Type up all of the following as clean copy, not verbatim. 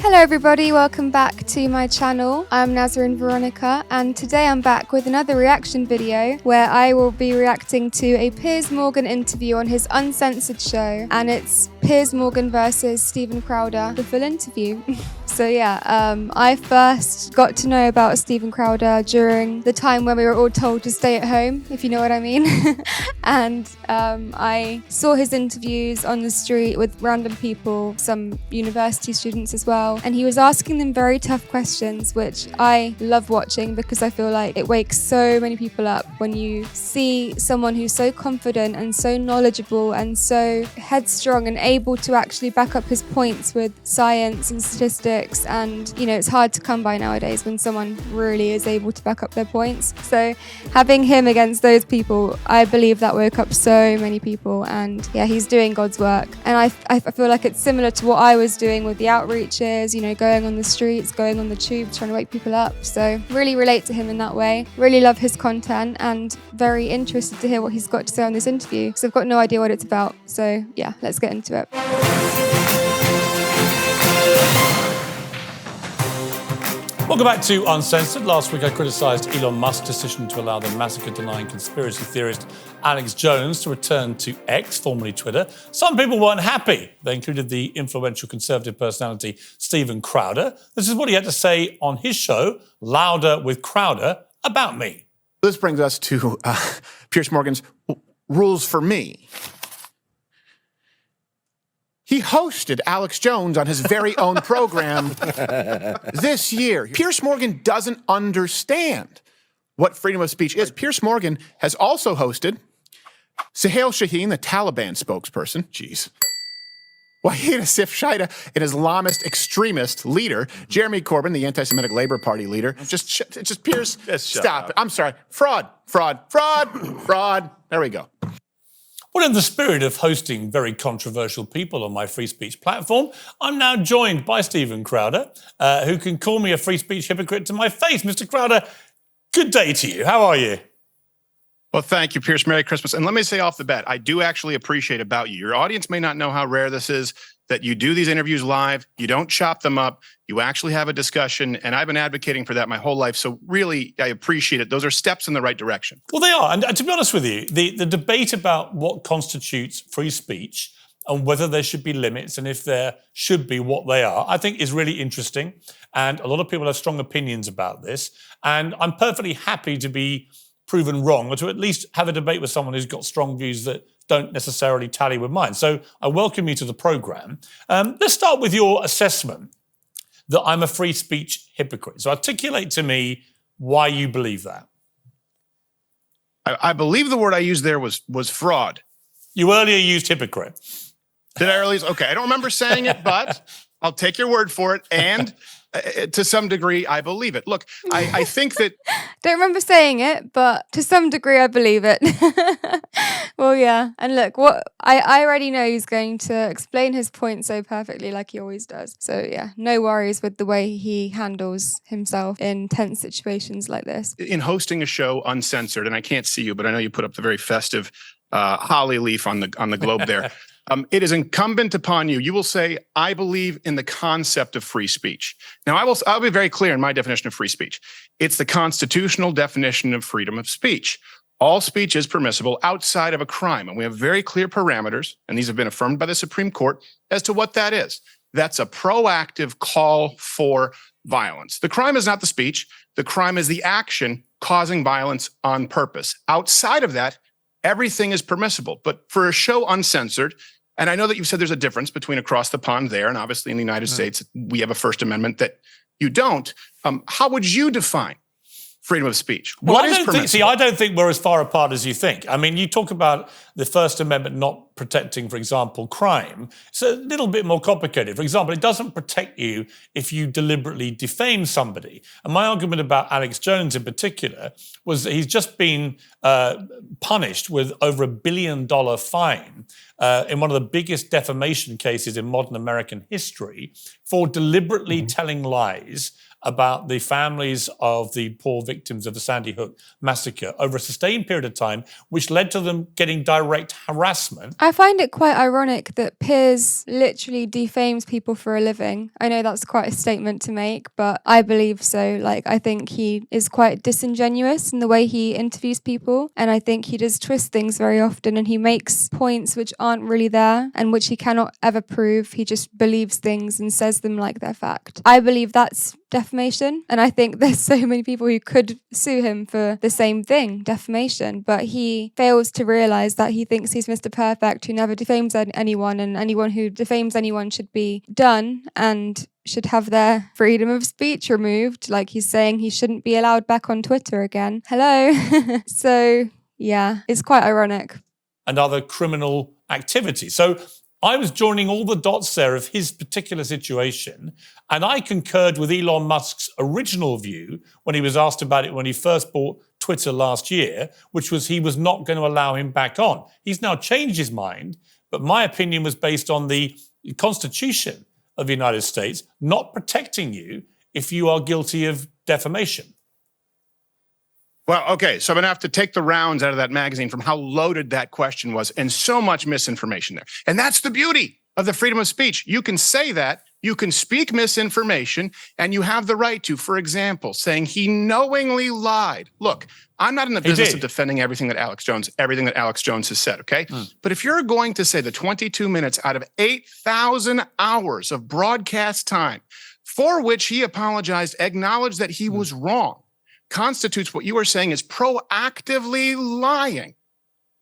Hello everybody, welcome back to my channel. I'm Nazarene Veronica and today I'm back with another reaction video where I will be reacting to a Piers Morgan interview on his Uncensored show, and it's Piers Morgan versus Steven Crowder, the full interview. So yeah, I first got to know about Steven Crowder during the time when we were all told to stay at home, if you know what I mean. And I saw his interviews on the street with random people, some university students as well, and he was asking them very tough questions, which I love watching because I feel like it wakes so many people up when you see someone who's so confident and so knowledgeable and so headstrong and able to actually back up his points with science and statistics. And you know, it's hard to come by nowadays when someone really is able to back up their points. So having him against those people, I believe that woke up so many people, and yeah, he's doing God's work. And I feel like it's similar to what I was doing with the outreaches, you know, going on the streets, going on the tube, trying to wake people up. So really relate to him in that way. Really love his content and very interested to hear what he's got to say on this interview, because I've got no idea what it's about. So yeah, let's get into it. Welcome back to Uncensored. Last week I criticised Elon Musk's decision to allow the massacre-denying conspiracy theorist Alex Jones to return to X, formerly Twitter. Some people weren't happy. They included the influential conservative personality Steven Crowder. This is what he had to say on his show, Louder with Crowder, about me. This brings us to Piers Morgan's rules for me. He hosted Alex Jones on his very own program this year. Piers Morgan doesn't understand what freedom of speech is. Piers Morgan has also hosted Suhail Shaheen, the Taliban spokesperson. Jeez. Wahid Asif Shaita, an Islamist extremist leader. Jeremy Corbyn, the anti-Semitic Labour Party leader. Just Piers, stop it. I'm sorry. Fraud. There we go. Well, in the spirit of hosting very controversial people on my free speech platform, I'm now joined by Steven Crowder, who can call me a free speech hypocrite to my face. Mr. Crowder, good day to you. How are you? Well, thank you, Piers. Merry Christmas. And let me say off the bat, I do actually appreciate about you. Your audience may not know how rare this is, that you do these interviews live, you don't chop them up, you actually have a discussion, and I've been advocating for that my whole life, so really, I appreciate it. Those are steps in the right direction. Well, they are, and to be honest with you, the debate about what constitutes free speech and whether there should be limits, and if there should be, what they are, I think is really interesting, and a lot of people have strong opinions about this, and I'm perfectly happy to be proven wrong, or to at least have a debate with someone who's got strong views that don't necessarily tally with mine. So I welcome you to the programme. Let's start with your assessment that I'm a free speech hypocrite. So articulate to me why you believe that. I believe the word I used there was fraud. You earlier used hypocrite. Did I earlier? Okay, I don't remember saying it, but I'll take your word for it. And to some degree, I believe it. Look, I think that... Don't remember saying it, but to some degree, I believe it. Well, yeah. And look, what I already know he's going to explain his point so perfectly, like he always does. So yeah, no worries with the way he handles himself in tense situations like this. In hosting a show Uncensored, and I can't see you, but I know you put up the very festive holly leaf on the globe there. It is incumbent upon you. You will say, I believe in the concept of free speech. Now, I'll be very clear in my definition of free speech. It's the constitutional definition of freedom of speech. All speech is permissible outside of a crime. And we have very clear parameters, and these have been affirmed by the Supreme Court, as to what that is. That's a proactive call for violence. The crime is not the speech. The crime is the action causing violence on purpose. Outside of that, everything is permissible. But for a show Uncensored, and I know that you've said there's a difference between across the pond there, and obviously in the United States, we have a First Amendment that you don't. How would you define freedom of speech? Well, I don't think we're as far apart as you think. I mean, you talk about the First Amendment not protecting, for example, crime. It's a little bit more complicated. For example, it doesn't protect you if you deliberately defame somebody. And my argument about Alex Jones in particular was that he's just been punished with over $1 billion fine in one of the biggest defamation cases in modern American history for deliberately telling lies about the families of the poor victims of the Sandy Hook massacre over a sustained period of time, which led to them getting direct harassment. I find it quite ironic that Piers literally defames people for a living. I know that's quite a statement to make, but I believe so. Like, I think he is quite disingenuous in the way he interviews people, and I think he does twist things very often, and he makes points which aren't really there and which he cannot ever prove. He just believes things and says them like they're fact. I believe that's defamation, and I think there's so many people who could sue him for the same thing, defamation, but he fails to realize that he thinks he's Mr. Perfect who never defames anyone, and anyone who defames anyone should be done and should have their freedom of speech removed. Like, he's saying he shouldn't be allowed back on Twitter again. Hello. So yeah, it's quite ironic. And other criminal activity. So I was joining all the dots there of his particular situation, and I concurred with Elon Musk's original view when he was asked about it when he first bought Twitter last year, which was he was not going to allow him back on. He's now changed his mind, but my opinion was based on the Constitution of the United States not protecting you if you are guilty of defamation. Well, okay, so I'm going to have to take the rounds out of that magazine from how loaded that question was, and so much misinformation there. And that's the beauty of the freedom of speech. You can say that, you can speak misinformation, and you have the right to, for example, saying he knowingly lied. Look, I'm not in the business of defending everything that Alex Jones has said, okay? But if you're going to say the 22 minutes out of 8,000 hours of broadcast time for which he apologized, acknowledged that he was wrong, constitutes what you are saying is proactively lying,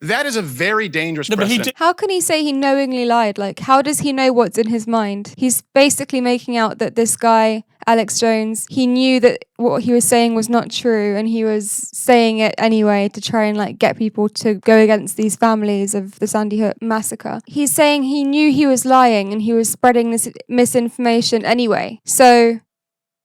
that is a very dangerous precedent. How can he say he knowingly lied? Like, how does he know what's in his mind? He's basically making out that this guy, Alex Jones, he knew that what he was saying was not true, and he was saying it anyway to try and like get people to go against these families of the Sandy Hook massacre. He's saying he knew he was lying and he was spreading this misinformation anyway. So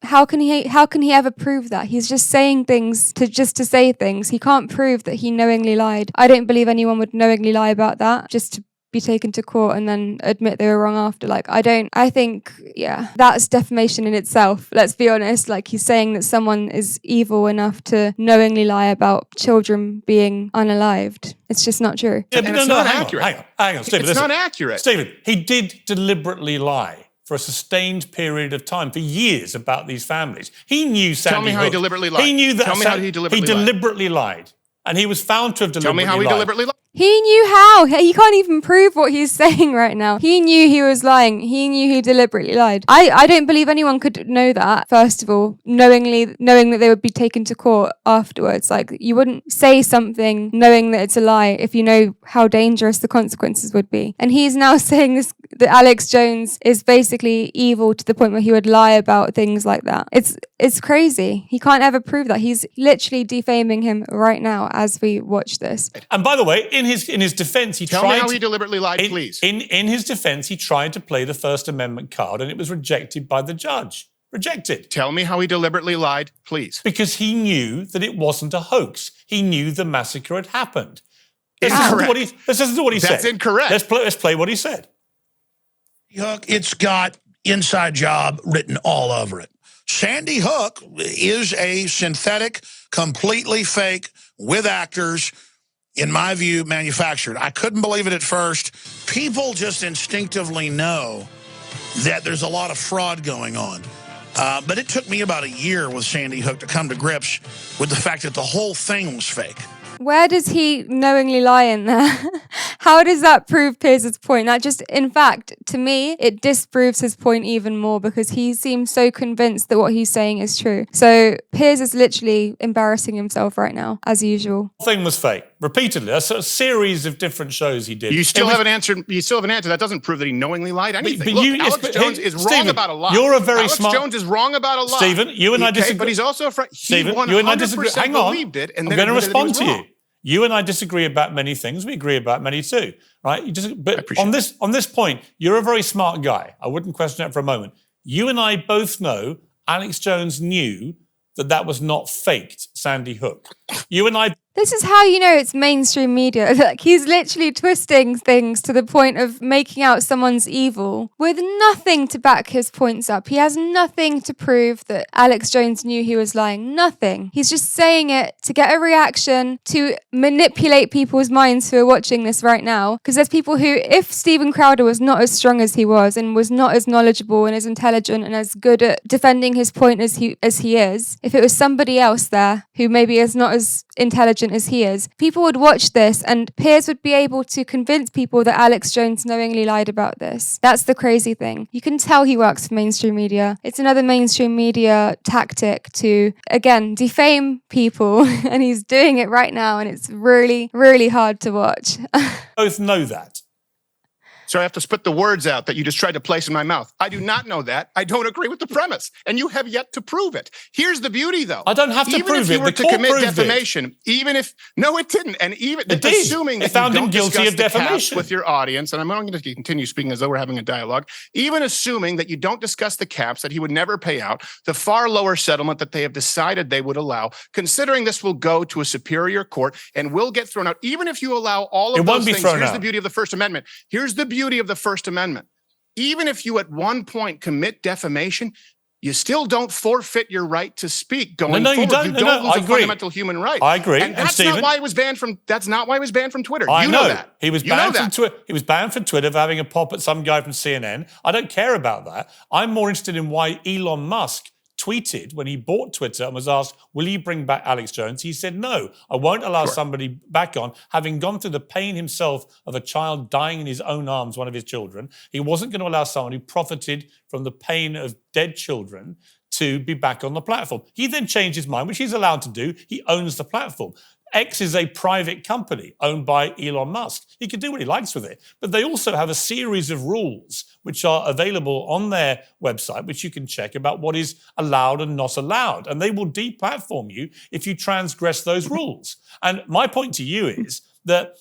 how can he ever prove that? He's just saying things to say things. He can't prove that he knowingly lied. I don't believe anyone would knowingly lie about that just to be taken to court and then admit they were wrong after. Like, I think, yeah, that's defamation in itself. Let's be honest. Like, he's saying that someone is evil enough to knowingly lie about children being unalived. It's just not true. Yeah, but it's not accurate. Hang on, Stephen. It's not accurate. Stephen, he did deliberately lie for a sustained period of time, for years, about these families. He knew Sandy Tell me how Hook. he deliberately lied. He knew that. Tell me how he deliberately lied. And he was found to have deliberately lied. Tell me how he deliberately lied. He knew how. He can't even prove what he's saying right now. He knew he was lying. He knew he deliberately lied. I don't believe anyone could know that, first of all, knowing that they would be taken to court afterwards. Like, you wouldn't say something knowing that it's a lie if you know how dangerous the consequences would be. And he's now saying this, that Alex Jones is basically evil to the point where he would lie about things like that. It's crazy. He can't ever prove that. He's literally defaming him right now as we watch this. And by the way, in his defense, Tell me how he deliberately lied, please. In his defense, he tried to play the First Amendment card, and it was rejected by the judge. Rejected. Tell me how he deliberately lied, please. Because he knew that it wasn't a hoax. He knew the massacre had happened. Incorrect. Let's listen to what he said. That's incorrect. Let's play what he said. Hook, it's got inside job written all over it. Sandy Hook is a synthetic, completely fake, with actors, in my view, manufactured. I couldn't believe it at first. People just instinctively know that there's a lot of fraud going on. But it took me about a year with Sandy Hook to come to grips with the fact that the whole thing was fake. Where does he knowingly lie in there? How does that prove Piers' point? That just, in fact, to me, it disproves his point even more because he seems so convinced that what he's saying is true. So Piers is literally embarrassing himself right now, as usual. The thing was fake. Repeatedly. A series of different shows he did. You still have an answer. That doesn't prove that he knowingly lied anything. But Look, Alex Jones is wrong Stephen, about a lie. You're a very smart... Alex Jones is wrong about a lie. Stephen, you and I disagree. But he's also... Stephen, you and I disagree. Hang on. Believed it, and I'm then going to respond to wrong. you. You and I disagree about many things. We agree about many too, right? But on this point, you're a very smart guy. I wouldn't question that for a moment. You and I both know Alex Jones knew that was not faked Sandy Hook. You and I This is how you know it's mainstream media. Like, he's literally twisting things to the point of making out someone's evil with nothing to back his points up. He has nothing to prove that Alex Jones knew he was lying. Nothing. He's just saying it to get a reaction, to manipulate people's minds who are watching this right now. Because there's people who, if Stephen Crowder was not as strong as he was and was not as knowledgeable and as intelligent and as good at defending his point as he is, if it was somebody else there who maybe is not as intelligent as he is, people would watch this and Piers would be able to convince people that Alex Jones knowingly lied about this. That's the crazy thing. You can tell he works for mainstream media. It's another mainstream media tactic to, again, defame people, and he's doing it right now, and it's really, really hard to watch. Both know that. So I have to spit the words out that you just tried to place in my mouth. I do not know that. I don't agree with the premise, and you have yet to prove it. Here's the beauty, though. I don't have to prove it. Even if you were The to court commit proved defamation, even if no, it didn't, and even It did. assuming It that found you him don't guilty discuss of the caps defamation. with your audience, and I'm going to continue speaking as though we're having a dialogue. Even assuming that you don't discuss the caps, that he would never pay out the far lower settlement that they have decided they would allow, considering this will go to a superior court and will get thrown out. Even if you allow all of those things, here's the beauty of the First Amendment. Here's the beauty of the First Amendment. Even if you at one point commit defamation, you still don't forfeit your right to speak going No, you forward. don't. You No, lose I a agree. fundamental human right. I agree. And that's Stephen, not why he was banned from. That's not why he was banned from Twitter. I You know that. He was banned from Twitter. He was banned from Twitter for having a pop at some guy from CNN. I don't care about that. I'm more interested in why Elon Musk tweeted when he bought Twitter and was asked, will you bring back Alex Jones? He said, no, I won't allow somebody back on, having gone through the pain himself of a child dying in his own arms, one of his children. He wasn't going to allow someone who profited from the pain of dead children to be back on the platform. He then changed his mind, which he's allowed to do. He owns the platform. X is a private company owned by Elon Musk. He can do what he likes with it. But they also have a series of rules which are available on their website, which you can check about what is allowed and not allowed. And they will deplatform you if you transgress those rules. And my point to you is that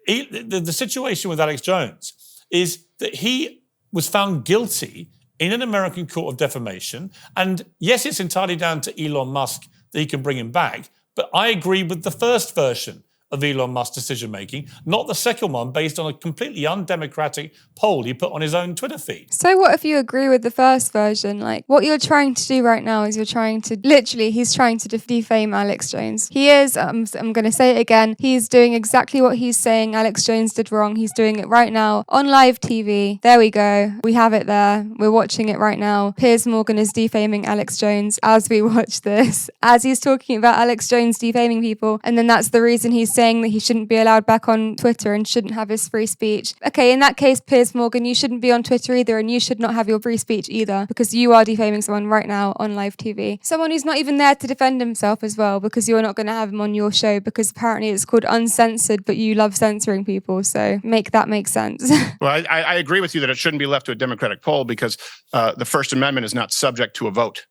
the situation with Alex Jones is that he was found guilty in an American court of defamation. And yes, it's entirely down to Elon Musk that he can bring him back. But I agree with the first version of Elon Musk's decision-making, not the second one based on a completely undemocratic poll he put on his own Twitter feed. So what if you agree with the first version? Like, what you're trying to do right now is he's trying to defame Alex Jones. He is, I'm going to say it again, he's doing exactly what he's saying Alex Jones did wrong. He's doing it right now on live TV. There we go. We have it there. We're watching it right now. Piers Morgan is defaming Alex Jones as we watch this, as he's talking about Alex Jones defaming people. And then that's the reason he's saying that he shouldn't be allowed back on Twitter and shouldn't have his free speech. Okay, in that case, Piers Morgan, you shouldn't be on Twitter either, and you should not have your free speech either, because you are defaming someone right now on live TV. Someone who's not even there to defend himself as well, because you're not going to have him on your show, because apparently it's called Uncensored, but you love censoring people, so make that make sense. Well, I agree with you that it shouldn't be left to a democratic poll because the First Amendment is not subject to a vote.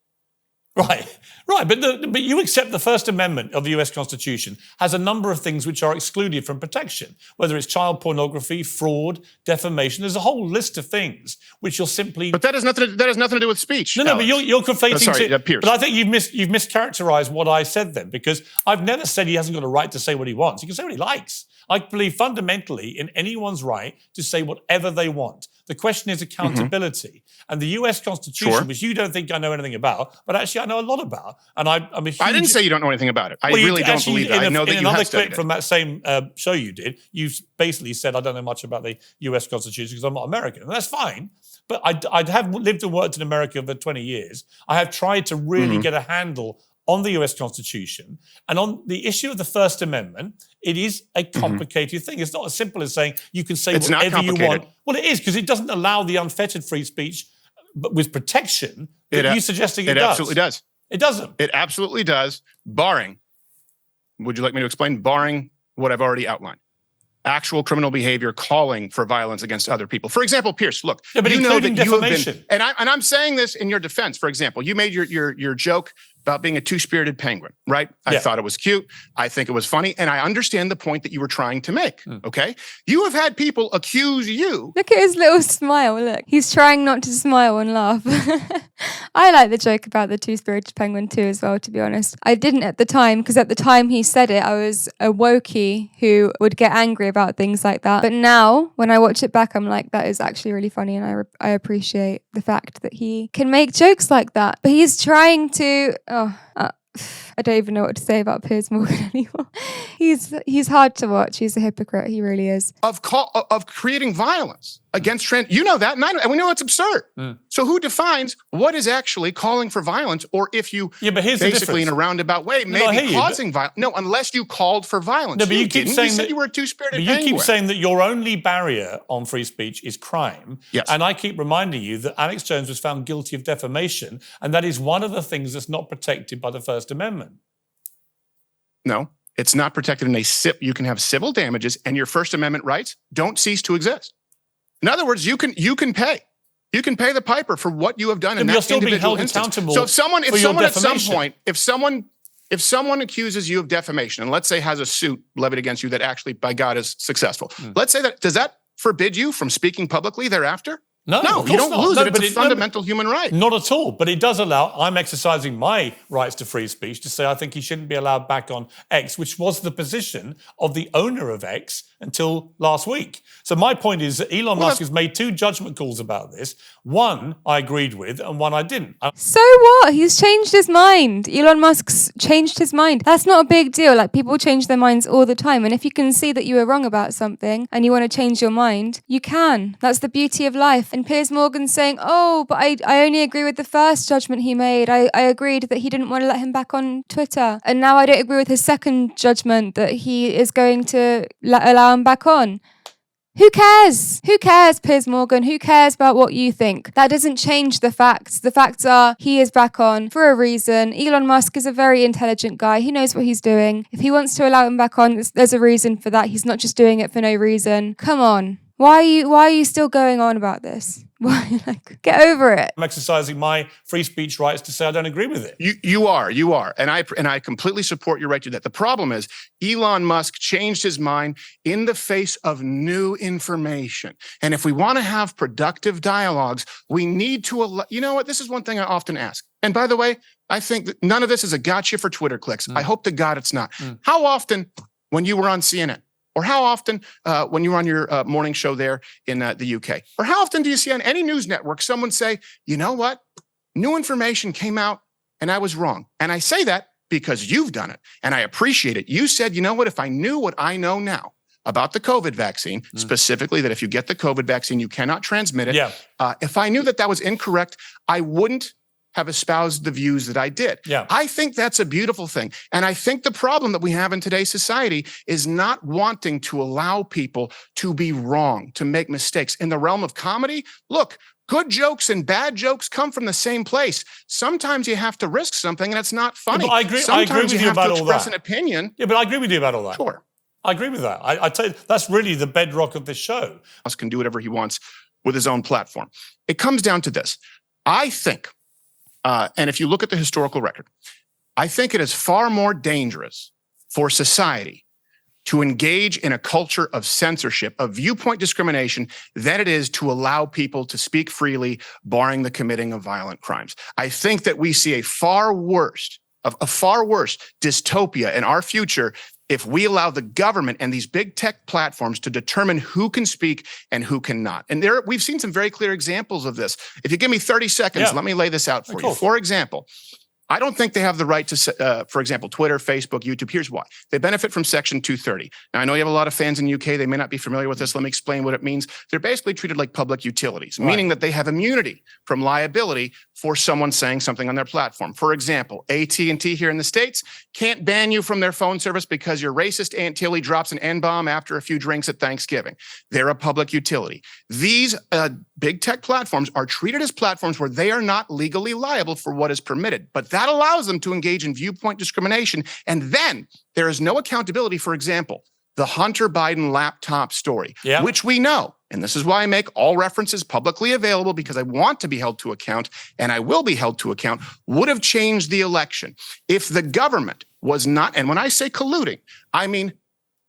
Right. But you accept the First Amendment of the US Constitution has a number of things which are excluded from protection, whether it's child pornography, fraud, defamation. There's a whole list of things which you'll simply. But that has nothing to do with speech. No, Alex. but you're conflating. Piers. But I think you've mischaracterized what I said then, because I've never said he hasn't got a right to say what he wants. He can say what he likes. I believe fundamentally in anyone's right to say whatever they want. The question is accountability. And the US Constitution, which you don't think I know anything about, but actually I know a lot about. And I'm a huge... I didn't say you don't know anything about it. I really don't believe that. I know that you have studied it. In another clip from that same show you did, you basically said, I don't know much about the US Constitution because I'm not American. And that's fine. But I have lived and worked in America for 20 years. I have tried to really get a handle on the US Constitution. And on the issue of the First Amendment, it is a complicated thing. It's not as simple as saying you can say whatever you want. Well, it is, because it doesn't allow the unfettered free speech but with protection that you're suggesting it does. It absolutely does. It doesn't. It absolutely does, barring, would you like me to explain, barring what I've already outlined? Actual criminal behavior calling for violence against other people. For example, Piers, look, but you know that defamation. You have been, and I'm saying this in your defense. For example, you made your joke about being a two-spirited penguin, right? I thought it was cute. I think it was funny. And I understand the point that you were trying to make, okay? You have had people accuse you. Look at his little smile, look. He's trying not to smile and laugh. I like the joke about the two-spirited penguin too as well, to be honest. I didn't at the time, because at the time he said it, I was a wokey who would get angry about things like that. But now, when I watch it back, I'm like, that is actually really funny, and I appreciate the fact that he can make jokes like that. But he's trying to... I don't even know what to say about Piers Morgan anymore. He's hard to watch. He's a hypocrite. He really is. Of creating violence against trans. You know that, and we know it's absurd. So who defines what is actually calling for violence, or if you but here's basically in a roundabout way maybe causing violence? No, unless you called for violence. No, but you keep saying that you were a two-spirited penguin. You keep saying that your only barrier on free speech is crime. Yes. And I keep reminding you that Alex Jones was found guilty of defamation, and that is one of the things that's not protected by the First Amendment. No, it's not protected in a you can have civil damages, and your First Amendment rights don't cease to exist. In other words, you can pay. You can pay the piper for what you have done in that still being individual held instance. accountable. So if someone at some defamation. point, if someone accuses you of defamation, and let's say has a suit levied against you that actually, by God, is successful. Let's say that, does that forbid you from speaking publicly thereafter? No, you don't not. lose No, it. It's but a fundamental human right. Not at all. But it does allow, I'm exercising my rights to free speech to say I think he shouldn't be allowed back on X, which was the position of the owner of X until last week. So my point is that Elon Musk has made two judgment calls about this. One I agreed with and one I didn't. So what? He's changed his mind. Elon Musk's changed his mind. That's not a big deal. Like, people change their minds all the time. And if you can see that you were wrong about something and you want to change your mind, you can. That's the beauty of life. And Piers Morgan saying, oh, but I only agree with the first judgment he made. I agreed that he didn't want to let him back on Twitter. And now I don't agree with his second judgment that he is going to allow him back on. Who cares? Who cares, Piers Morgan? Who cares about what you think? That doesn't change the facts. The facts are he is back on for a reason. Elon Musk is a very intelligent guy. He knows what he's doing. If he wants to allow him back on, there's a reason for that. He's not just doing it for no reason. Come on. Why are you still going on about this? Why, get over it. I'm exercising my free speech rights to say I don't agree with it. You are. And I completely support your right to that. The problem is Elon Musk changed his mind in the face of new information. And if we want to have productive dialogues, we need to you know what? This is one thing I often ask. And by the way, I think that none of this is a gotcha for Twitter clicks. I hope to God it's not. How often, when you were on CNN, or how often when you were on your morning show there in the UK? Or how often do you see on any news network someone say, you know what? New information came out and I was wrong. And I say that because you've done it and I appreciate it. You said, you know what? If I knew what I know now about the COVID vaccine, specifically that if you get the COVID vaccine, you cannot transmit it. If I knew that was incorrect, I wouldn't have espoused the views that I did. I think that's a beautiful thing. And I think the problem that we have in today's society is not wanting to allow people to be wrong, to make mistakes. In the realm of comedy, look, good jokes and bad jokes come from the same place. Sometimes you have to risk something and it's not funny. Yeah, but I agree Sometimes with you about all that. express an opinion. Yeah, but I agree with you about all that. Sure. I agree with that. I tell you, that's really the bedrock of this show. Musk can do whatever he wants with his own platform. It comes down to this. I think, and if you look at the historical record, I think it is far more dangerous for society to engage in a culture of censorship, of viewpoint discrimination, than it is to allow people to speak freely, barring the committing of violent crimes. I think that we see a far worse dystopia in our future if we allow the government and these big tech platforms to determine who can speak and who cannot. And we've seen some very clear examples of this. If you give me 30 seconds, let me lay this out for you. For example, I don't think they have the right to, for example, Twitter, Facebook, YouTube. Here's why. They benefit from Section 230. Now, I know you have a lot of fans in the UK. They may not be familiar with this. Let me explain what it means. They're basically treated like public utilities, meaning that they have immunity from liability for someone saying something on their platform. For example, AT&T here in the States can't ban you from their phone service because your racist Aunt Tilly drops an N-bomb after a few drinks at Thanksgiving. They're a public utility. These big tech platforms are treated as platforms where they are not legally liable for what is permitted, but that allows them to engage in viewpoint discrimination. And then there is no accountability. For example, the Hunter Biden laptop story, which we know, and this is why I make all references publicly available because I want to be held to account and I will be held to account, would have changed the election if the government was not, and when I say colluding, I mean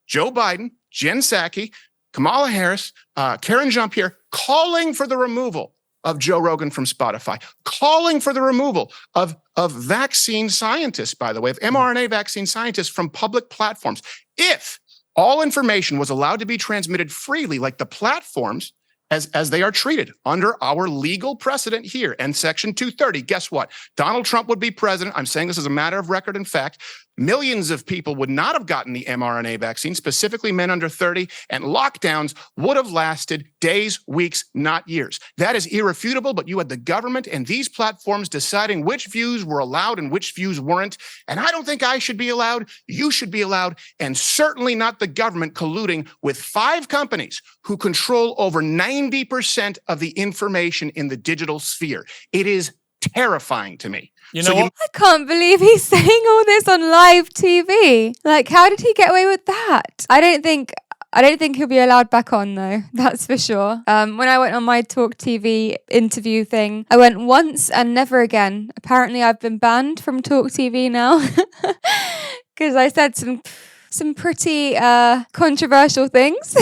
Joe Biden, Jen Psaki, Kamala Harris, Karen Jean-Pierre calling for the removal of Joe Rogan from Spotify, calling for the removal of vaccine scientists, by the way, of mRNA vaccine scientists from public platforms. If all information was allowed to be transmitted freely, like the platforms, as they are treated under our legal precedent here and Section 230, guess what? Donald Trump would be president. I'm saying this as a matter of record and fact. Millions of people would not have gotten the mRNA vaccine, specifically men under 30, and lockdowns would have lasted days, weeks, not years. That is irrefutable, but you had the government and these platforms deciding which views were allowed and which views weren't. And I don't think I should be allowed, you should be allowed, and certainly not the government colluding with 5 companies who control over 90% of the information in the digital sphere. It is terrifying to me. You know what? I can't believe he's saying all this on live TV. Like, how did he get away with that? I don't think he'll be allowed back on, though. That's for sure. When I went on my Talk TV interview thing, I went once and never again. Apparently, I've been banned from Talk TV now because I said some pretty controversial things.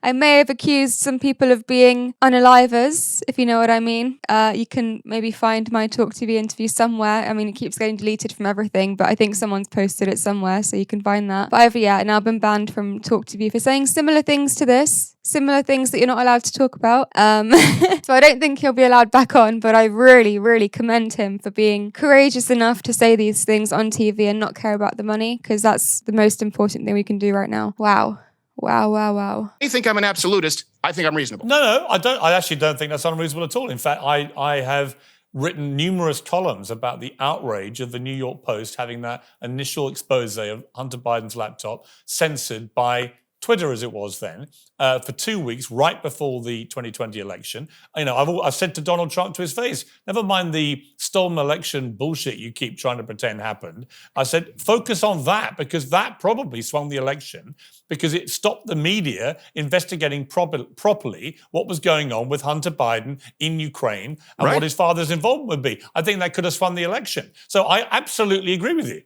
I may have accused some people of being unalivers, if you know what I mean. You can maybe find my Talk TV interview somewhere. I mean, it keeps getting deleted from everything, but I think someone's posted it somewhere, so you can find that. But I've now been banned from Talk TV for saying similar things to this. Similar things that you're not allowed to talk about. So I don't think he'll be allowed back on, but I really, really commend him for being courageous enough to say these things on TV and not care about the money, because that's the most important thing we can do right now. Wow. Wow, wow, wow. You think I'm an absolutist? I think I'm reasonable. No, I don't. I actually don't think that's unreasonable at all. In fact, I have written numerous columns about the outrage of the New York Post having that initial expose of Hunter Biden's laptop censored by Twitter, as it was then, for 2 weeks right before the 2020 election. You know, I've said to Donald Trump to his face, never mind the stolen election bullshit you keep trying to pretend happened. I said, focus on that, because that probably swung the election, because it stopped the media investigating properly what was going on with Hunter Biden in Ukraine and what his father's involvement would be. I think that could have swung the election. So I absolutely agree with you.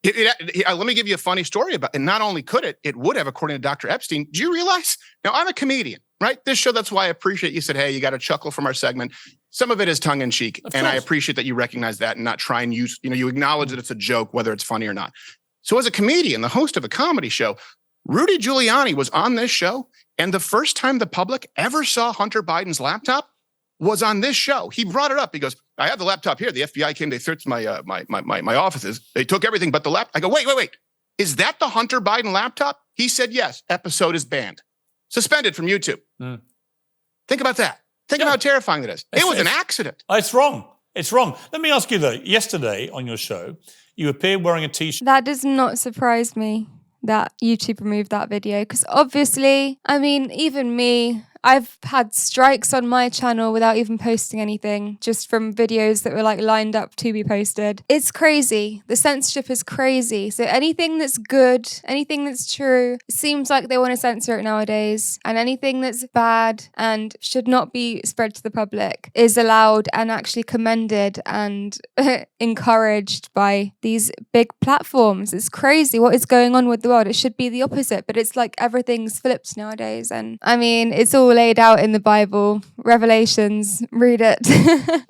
Let me give you a funny story about it. And not only could it would have, according to Dr. Epstein. Do you realize? Now, I'm a comedian, right? This show, that's why I appreciate you said, hey, you got to chuckle from our segment. Some of it is tongue in cheek. And I appreciate that you recognize that and not try and use, you acknowledge that it's a joke, whether it's funny or not. So as a comedian, the host of a comedy show, Rudy Giuliani was on this show. And the first time the public ever saw Hunter Biden's laptop was on this show. He brought it up. He goes, I have the laptop here. The FBI came, they searched my offices. They took everything but the laptop. I go, wait. Is that the Hunter Biden laptop? He said, yes. Episode is banned. Suspended from YouTube. Think about that. Think about how terrifying that is. It was an accident. It's wrong. It's wrong. Let me ask you though, yesterday on your show, you appeared wearing a t-shirt. That does not surprise me that YouTube removed that video, because obviously, I mean, even me, I've had strikes on my channel without even posting anything, just from videos that were like lined up to be posted. It's crazy. The censorship is crazy. So anything that's good, anything that's true, it seems like they want to censor it nowadays. And anything that's bad and should not be spread to the public is allowed and actually commended and encouraged by these big platforms. It's crazy what is going on with the world. It should be the opposite, but it's like everything's flipped nowadays. And I mean, it's all laid out in the Bible, Revelations, read it.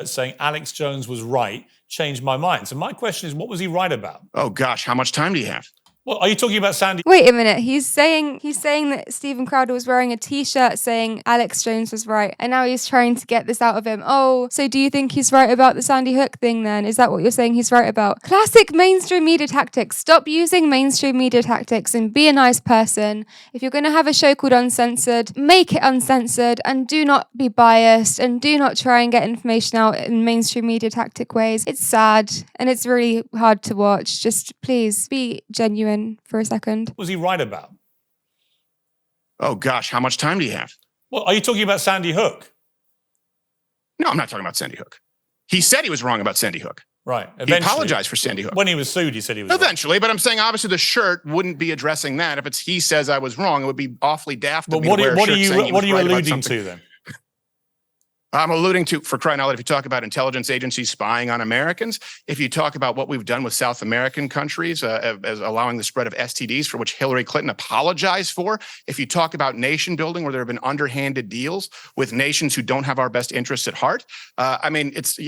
Saying Alex Jones was right changed my mind. So my question is, what was he right about? Oh gosh, how much time do you have? Well, are you talking about Sandy? Wait a minute. He's saying that Stephen Crowder was wearing a t-shirt saying Alex Jones was right. And now he's trying to get this out of him. Oh, so do you think he's right about the Sandy Hook thing then? Is that what you're saying he's right about? Classic mainstream media tactics. Stop using mainstream media tactics and be a nice person. If you're going to have a show called Uncensored, make it uncensored and do not be biased and do not try and get information out in mainstream media tactic ways. It's sad and it's really hard to watch. Just please be genuine for a second. What was he right about? Oh gosh, how much time do you have? Well, are you talking about Sandy Hook? No, I'm not talking about Sandy Hook. He said he was wrong about Sandy Hook. Right. He apologized for Sandy Hook. When he was sued, he said he was eventually, wrong. But I'm saying obviously the shirt wouldn't be addressing that. If it's he says I was wrong, it would be awfully daft. But what are you alluding to then? I'm alluding to, for crying out loud, if you talk about intelligence agencies spying on Americans, if you talk about what we've done with South American countries, as allowing the spread of STDs, for which Hillary Clinton apologized for, if you talk about nation building, where there have been underhanded deals with nations who don't have our best interests at heart, I mean, it's,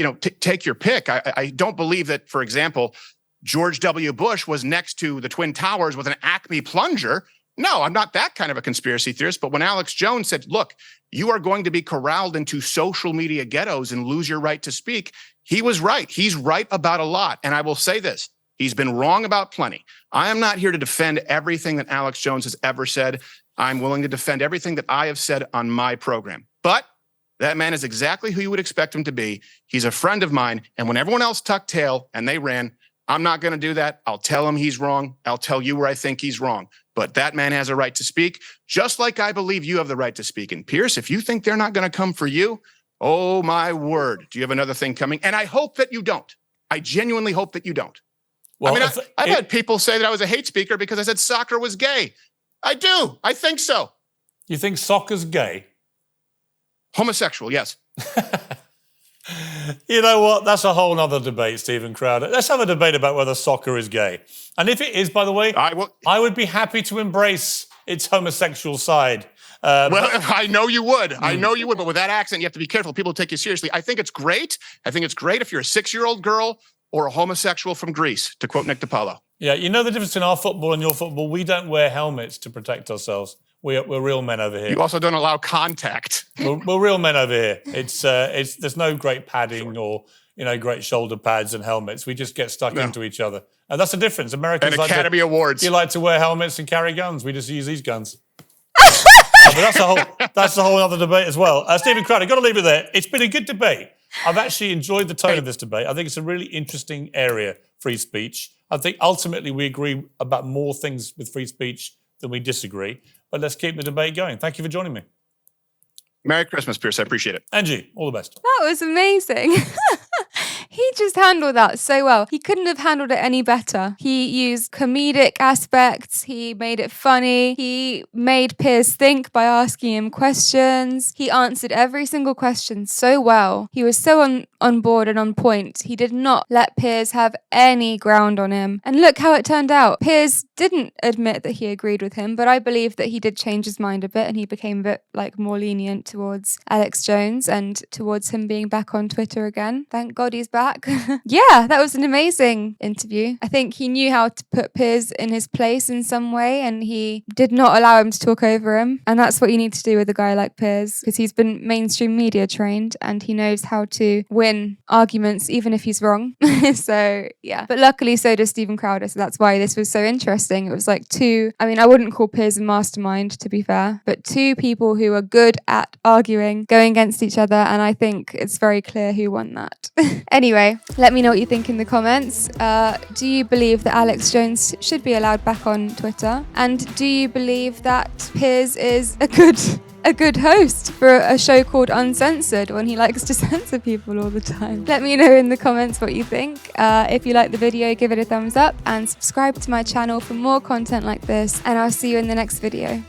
take your pick. I don't believe that, for example, George W. Bush was next to the Twin Towers with an Acme plunger. No, I'm not that kind of a conspiracy theorist. But when Alex Jones said, look, you are going to be corralled into social media ghettos and lose your right to speak, he was right. He's right about a lot. And I will say this, he's been wrong about plenty. I am not here to defend everything that Alex Jones has ever said. I'm willing to defend everything that I have said on my program. But that man is exactly who you would expect him to be. He's a friend of mine. And when everyone else tucked tail and they ran, I'm not going to do that. I'll tell him he's wrong. I'll tell you where I think he's wrong. But that man has a right to speak, just like I believe you have the right to speak. And Piers, if you think they're not going to come for you, oh my word, do you have another thing coming? And I hope that you don't. I genuinely hope that you don't. Well, I mean, I've had people say that I was a hate speaker because I said soccer was gay. I do. I think so. You think soccer's gay? Homosexual, yes. You know what? That's a whole other debate, Stephen Crowder. Let's have a debate about whether soccer is gay. And if it is, by the way, I would be happy to embrace its homosexual side. Well, I know you would. I know you would. But with that accent, you have to be careful. People take you seriously. I think it's great. I think it's great if you're a 6-year-old girl or a homosexual from Greece, to quote Nick DiPaolo. Yeah, you know the difference in our football and your football? We don't wear helmets to protect ourselves. We're real men over here. You also don't allow contact. We're real men over here. It's there's no great padding or great shoulder pads and helmets. We just get stuck into each other, and that's the difference. Americans and Academy Awards. You like to wear helmets and carry guns. We just use these guns. But that's a whole other debate as well. Stephen Crowder, got to leave it there. It's been a good debate. I've actually enjoyed the tone of this debate. I think it's a really interesting area, free speech. I think ultimately we agree about more things with free speech than we disagree. But let's keep the debate going. Thank you for joining me. Merry Christmas, Piers. I appreciate it. Angie, all the best. That was amazing. He just handled that so well. He couldn't have handled it any better. He used comedic aspects. He made it funny. He made Piers think by asking him questions. He answered every single question so well. He was so on board and on point. He did not let Piers have any ground on him. And look how it turned out. Piers didn't admit that he agreed with him, but I believe that he did change his mind a bit and he became a bit more lenient towards Alex Jones and towards him being back on Twitter again. Thank God he's back. Yeah, that was an amazing interview. I think he knew how to put Piers in his place in some way and he did not allow him to talk over him. And that's what you need to do with a guy like Piers because he's been mainstream media trained and he knows how to win arguments even if he's wrong. So, yeah. But luckily so does Stephen Crowder. So that's why this was so interesting. It was like I wouldn't call Piers a mastermind to be fair, but two people who are good at arguing, going against each other. And I think it's very clear who won that. Anyway, let me know what you think in the comments. Do you believe that Alex Jones should be allowed back on Twitter? And do you believe that Piers is a good host for a show called Uncensored when he likes to censor people all the time? Let me know in the comments what you think. If you like the video, give it a thumbs up and subscribe to my channel for more content like this. And I'll see you in the next video.